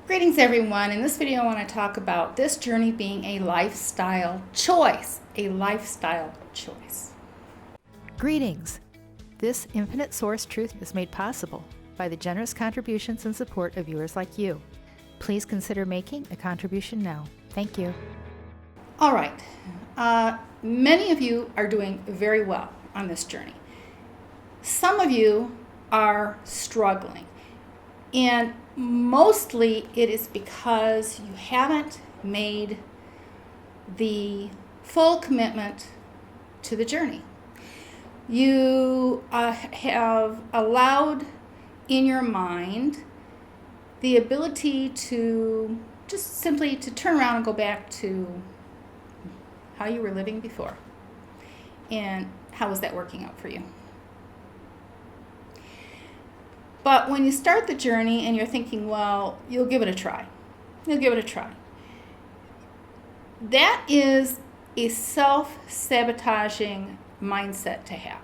Greetings everyone. In this video I want to talk about this journey being a lifestyle choice. A lifestyle choice. Greetings. This infinite source truth is made possible by the generous contributions and support of viewers like you. Please consider making a contribution now. Thank you. All right. Many of you are doing very well on this journey. Some of you are struggling. And mostly it is because you haven't made the full commitment to the journey. You have allowed in your mind the ability to just simply to turn around and go back to how you were living before. And how was that working out for you? But when you start the journey and you're thinking, well, you'll give it a try. You'll give it a try. That is a self-sabotaging mindset to have.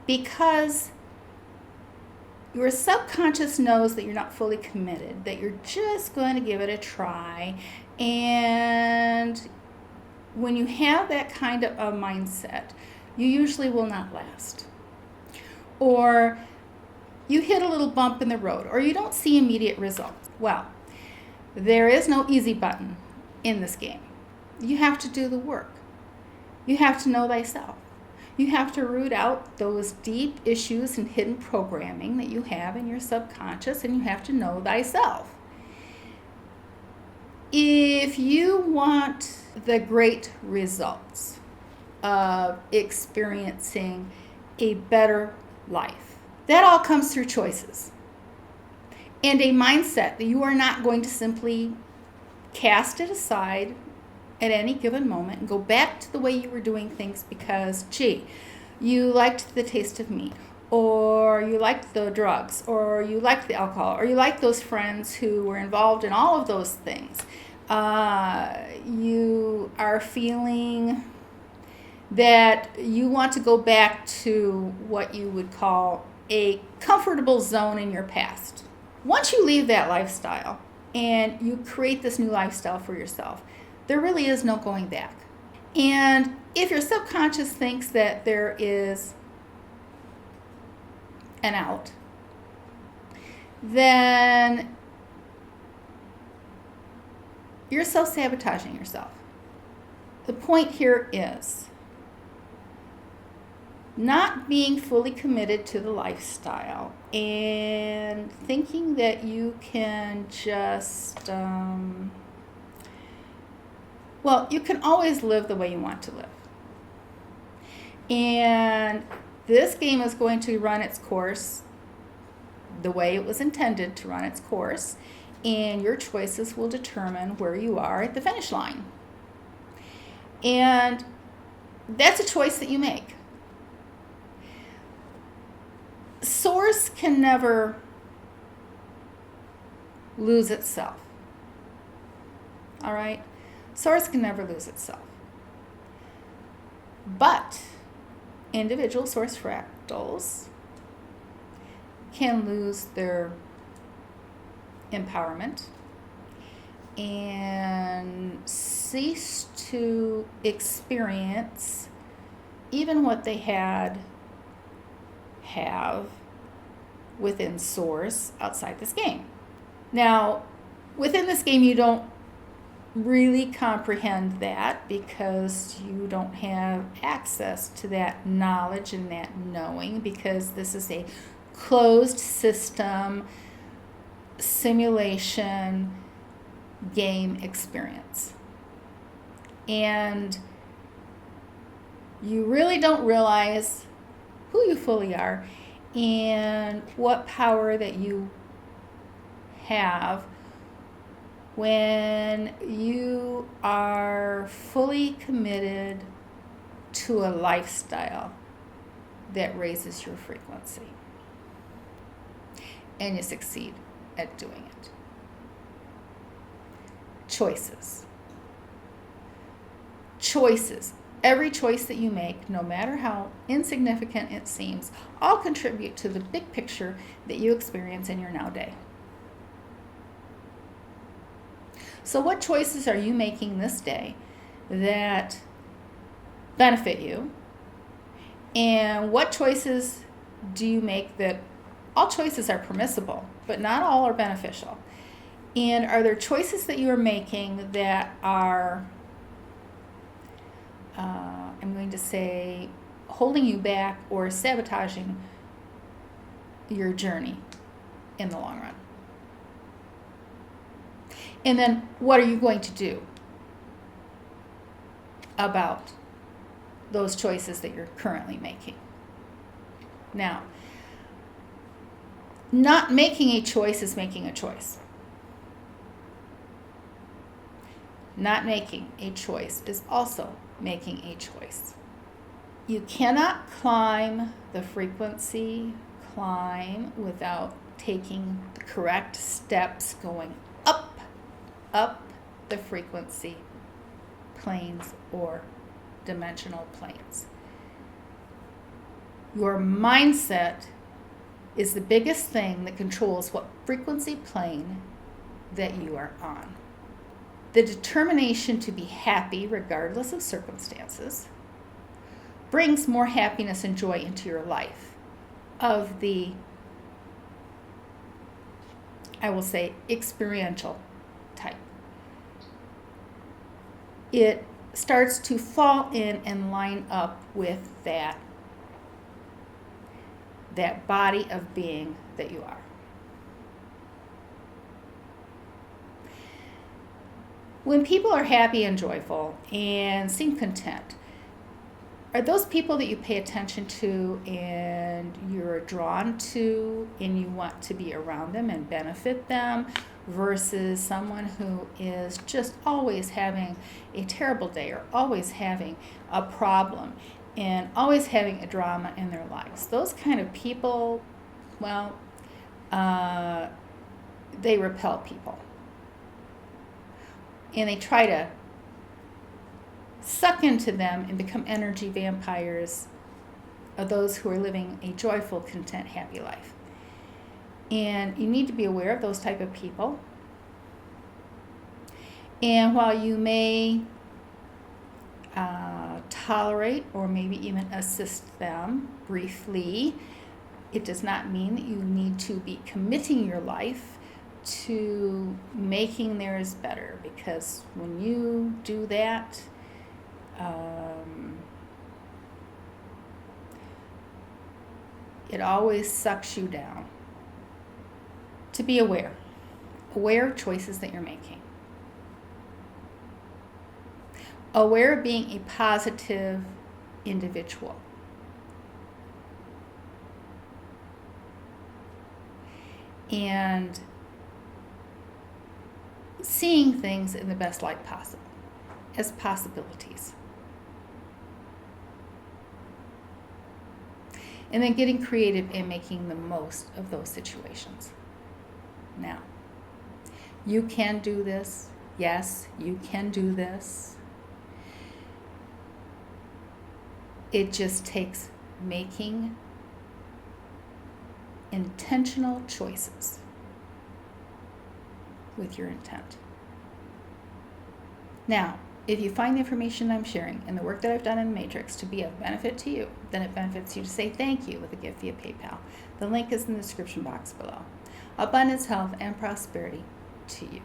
Because your subconscious knows that you're not fully committed, that you're just going to give it a try. And when you have that kind of a mindset, you usually will not last. Or you hit a little bump in the road, or you don't see immediate results. Well, there is no easy button in this game. You have to do the work. You have to know thyself. You have to root out those deep issues and hidden programming that you have in your subconscious, and you have to know thyself. If you want the great results of experiencing a better life, that all comes through choices and a mindset that you are not going to simply cast it aside at any given moment and go back to the way you were doing things because, gee, you liked the taste of meat, or you liked the drugs, or you liked the alcohol, or you liked those friends who were involved in all of those things. You are feeling that you want to go back to what you would call a comfortable zone in your past. Once you leave that lifestyle and you create this new lifestyle for yourself, there really is no going back. And if your subconscious thinks that there is an out, then you're self-sabotaging yourself. The point here is not being fully committed to the lifestyle and thinking that you can just, you can always live the way you want to live. And this game is going to run its course the way it was intended to run its course, and your choices will determine where you are at the finish line. And that's a choice that you make. Source can never lose itself. All right? Source can never lose itself. But individual source fractals can lose their empowerment and cease to experience even what they have within source outside this game. Now, within this game, you don't really comprehend that because you don't have access to that knowledge and that knowing, because this is a closed system simulation game experience. And you really don't realize who you fully are and what power that you have when you are fully committed to a lifestyle that raises your frequency and you succeed at doing it. Choices. Every choice that you make, no matter how insignificant it seems, all contribute to the big picture that you experience in your now day. So what choices are you making this day that benefit you? And what choices do you make that all choices are permissible, but not all are beneficial? And are there choices that you are making that are, I'm going to say, holding you back or sabotaging your journey in the long run? And then what are you going to do about those choices that you're currently making? Now, not making a choice is making a choice. Not making a choice is also making a choice. You cannot climb the frequency climb without taking the correct steps going up the frequency planes or dimensional planes. Your mindset is the biggest thing that controls what frequency plane that you are on. The determination to be happy regardless of circumstances brings more happiness and joy into your life of the, I will say, experiential type. It starts to fall in and line up with that body of being that you are. When people are happy and joyful and seem content, are those people that you pay attention to and you're drawn to and you want to be around them and benefit them, versus someone who is just always having a terrible day or always having a problem and always having a drama in their lives? Those kind of people, well, they repel people. And they try to suck into them and become energy vampires of those who are living a joyful, content, happy life. And you need to be aware of those type of people. And while you may tolerate or maybe even assist them briefly, it does not mean that you need to be committing your life to making theirs better, because when you do that, it always sucks you down. To be aware of choices that you're making, aware of being a positive individual. And seeing things in the best light possible, as possibilities. And then getting creative and making the most of those situations. Now, you can do this. Yes, you can do this. It just takes making intentional choices with your intent. Now, if you find the information I'm sharing and the work that I've done in Matrix to be of benefit to you, then it benefits you to say thank you with a gift via PayPal. The link is in the description box below. Abundance, health, and prosperity to you.